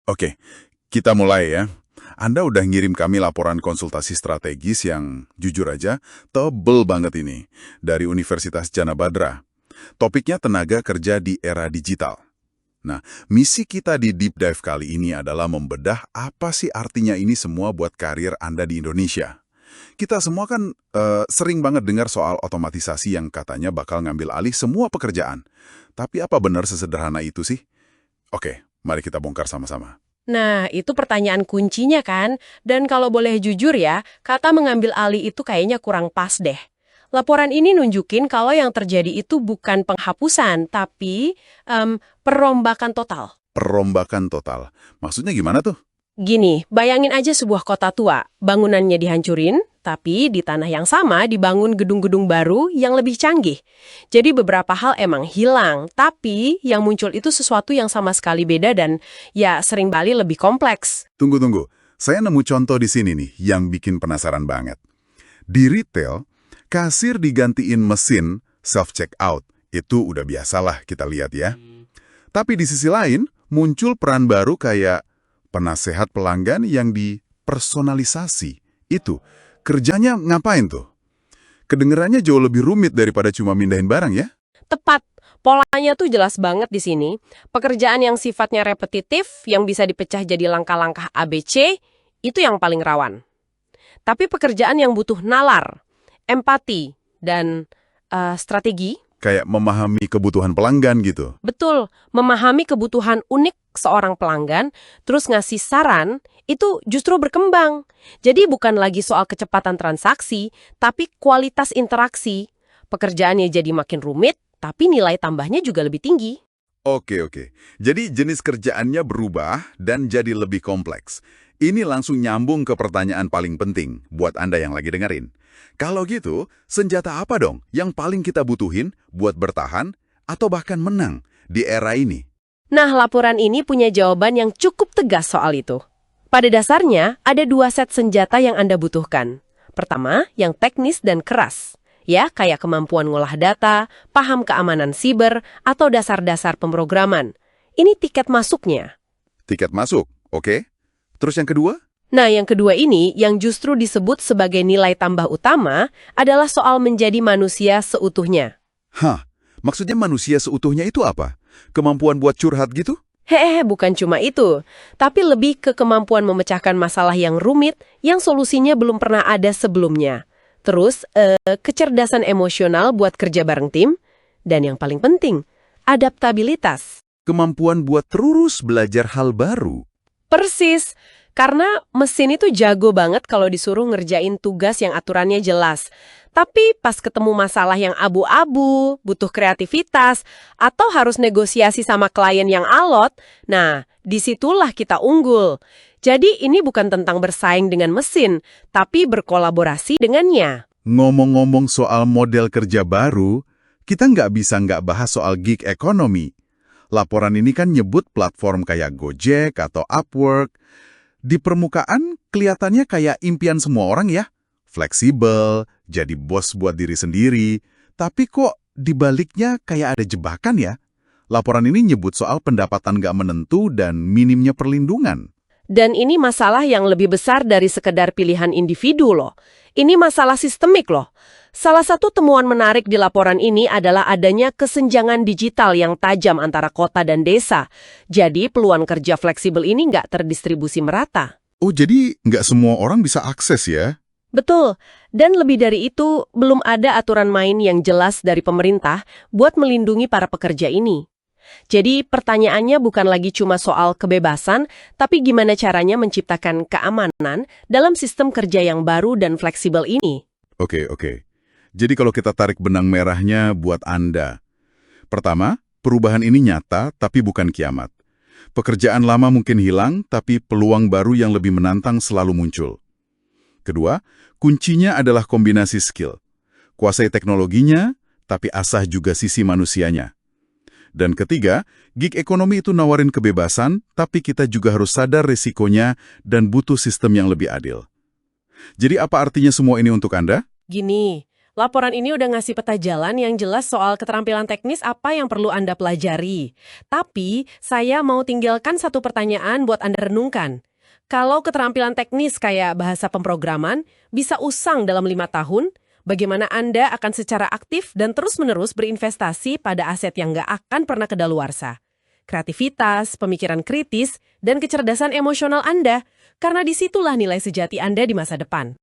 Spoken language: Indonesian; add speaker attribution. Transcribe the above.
Speaker 1: Oke, kita mulai ya. Anda udah ngirim kami laporan konsultasi strategis yang jujur aja tebel banget ini dari Universitas Jana Badra. Topiknya tenaga kerja di era digital. Nah, misi kita di Deep Dive kali ini adalah membedah apa sih artinya ini semua buat karir Anda di Indonesia. Kita semua kan sering banget dengar soal otomatisasi yang katanya bakal ngambil alih semua pekerjaan. Tapi apa benar sesederhana itu sih? Oke, mari kita bongkar sama-sama.
Speaker 2: Nah, itu pertanyaan kuncinya kan? Dan kalau boleh jujur ya, kata mengambil alih itu kayaknya kurang pas deh. Laporan ini nunjukin kalau yang terjadi itu bukan penghapusan, tapi perombakan total.
Speaker 1: Perombakan total. Maksudnya gimana tuh?
Speaker 2: Gini, bayangin aja sebuah kota tua, bangunannya dihancurin, tapi di tanah yang sama dibangun gedung-gedung baru yang lebih canggih. Jadi beberapa hal emang hilang, tapi yang muncul itu sesuatu yang sama sekali beda dan ya sering kali lebih kompleks.
Speaker 1: Tunggu. Saya nemu contoh di sini nih yang bikin penasaran banget. Di retail, kasir digantiin mesin self-checkout. Itu udah biasalah kita lihat ya. Tapi di sisi lain, muncul peran baru kayak penasehat pelanggan yang dipersonalisasi. Itu, kerjanya ngapain tuh? Kedengerannya jauh lebih rumit daripada cuma mindahin barang ya?
Speaker 2: Tepat. Polanya tuh jelas banget di sini. Pekerjaan yang sifatnya repetitif, yang bisa dipecah jadi langkah-langkah ABC, itu yang paling rawan. Tapi pekerjaan yang butuh nalar, empati, dan strategi,
Speaker 1: Kayak memahami kebutuhan pelanggan gitu.
Speaker 2: betul, memahami kebutuhan unik seorang pelanggan, terus ngasih saran, itu justru berkembang. Jadi bukan lagi soal kecepatan transaksi, tapi kualitas interaksi. Pekerjaannya jadi makin rumit, tapi nilai tambahnya juga lebih tinggi.
Speaker 1: Oke. Jadi jenis kerjaannya berubah dan jadi lebih kompleks. Ini langsung nyambung ke pertanyaan paling penting buat Anda yang lagi dengerin. Kalau gitu, senjata apa dong yang paling kita butuhin buat bertahan atau bahkan menang di era ini?
Speaker 2: Nah, laporan ini punya jawaban yang cukup tegas soal itu. Pada dasarnya, ada dua set senjata yang Anda butuhkan. Pertama, yang teknis dan keras. Ya, kayak kemampuan ngolah data, paham keamanan siber, atau dasar-dasar pemrograman. Ini tiket masuknya.
Speaker 1: Tiket masuk, oke. Terus yang kedua?
Speaker 2: Nah, yang kedua ini, yang justru disebut sebagai nilai tambah utama, adalah soal menjadi manusia seutuhnya.
Speaker 1: Hah, maksudnya manusia seutuhnya itu apa? Kemampuan buat curhat gitu?
Speaker 2: Hehehe, bukan cuma itu. Tapi lebih ke kemampuan memecahkan masalah yang rumit, yang solusinya belum pernah ada sebelumnya. Terus, kecerdasan emosional buat kerja bareng tim. Dan yang paling penting, adaptabilitas.
Speaker 1: Kemampuan buat terus belajar hal baru.
Speaker 2: Persis, karena mesin itu jago banget kalau disuruh ngerjain tugas yang aturannya jelas. Tapi pas ketemu masalah yang abu-abu, butuh kreativitas, atau harus negosiasi sama klien yang alot, nah, disitulah kita unggul. Jadi ini bukan tentang bersaing dengan mesin, tapi berkolaborasi dengannya.
Speaker 1: Ngomong-ngomong soal model kerja baru, kita nggak bahas soal gig economy. Laporan ini kan nyebut platform kayak Gojek atau Upwork. Di permukaan kelihatannya kayak impian semua orang ya. Fleksibel, jadi bos buat diri sendiri. Tapi kok dibaliknya kayak ada jebakan ya? Laporan ini nyebut soal pendapatan nggak menentu dan minimnya perlindungan.
Speaker 2: Dan ini masalah yang lebih besar dari sekedar pilihan individu loh. Ini masalah sistemik loh. Salah satu temuan menarik di laporan ini adalah adanya kesenjangan digital yang tajam antara kota dan desa. Jadi peluang kerja fleksibel ini nggak terdistribusi merata.
Speaker 1: Oh, jadi nggak semua orang bisa akses ya?
Speaker 2: Betul. Dan lebih dari itu, belum ada aturan main yang jelas dari pemerintah buat melindungi para pekerja ini. Jadi pertanyaannya bukan lagi cuma soal kebebasan, tapi gimana caranya menciptakan keamanan dalam sistem kerja yang baru dan fleksibel ini.
Speaker 1: Oke. Jadi kalau kita tarik benang merahnya buat Anda. Pertama, perubahan ini nyata tapi bukan kiamat. Pekerjaan lama mungkin hilang, tapi peluang baru yang lebih menantang selalu muncul. Kedua, kuncinya adalah kombinasi skill. Kuasai teknologinya, tapi asah juga sisi manusianya. Dan ketiga, gig ekonomi itu nawarin kebebasan, tapi kita juga harus sadar resikonya dan butuh sistem yang lebih adil. Jadi apa artinya semua ini untuk Anda?
Speaker 2: Gini, Laporan ini udah ngasih peta jalan yang jelas soal keterampilan teknis apa yang perlu Anda pelajari. Tapi, saya mau tinggalkan satu pertanyaan buat Anda renungkan. Kalau keterampilan teknis kayak bahasa pemrograman bisa usang dalam 5 tahun, bagaimana Anda akan secara aktif dan terus-menerus berinvestasi pada aset yang nggak akan pernah kedaluarsa? Kreativitas, pemikiran kritis, dan kecerdasan emosional Anda, karena disitulah nilai sejati Anda di masa depan.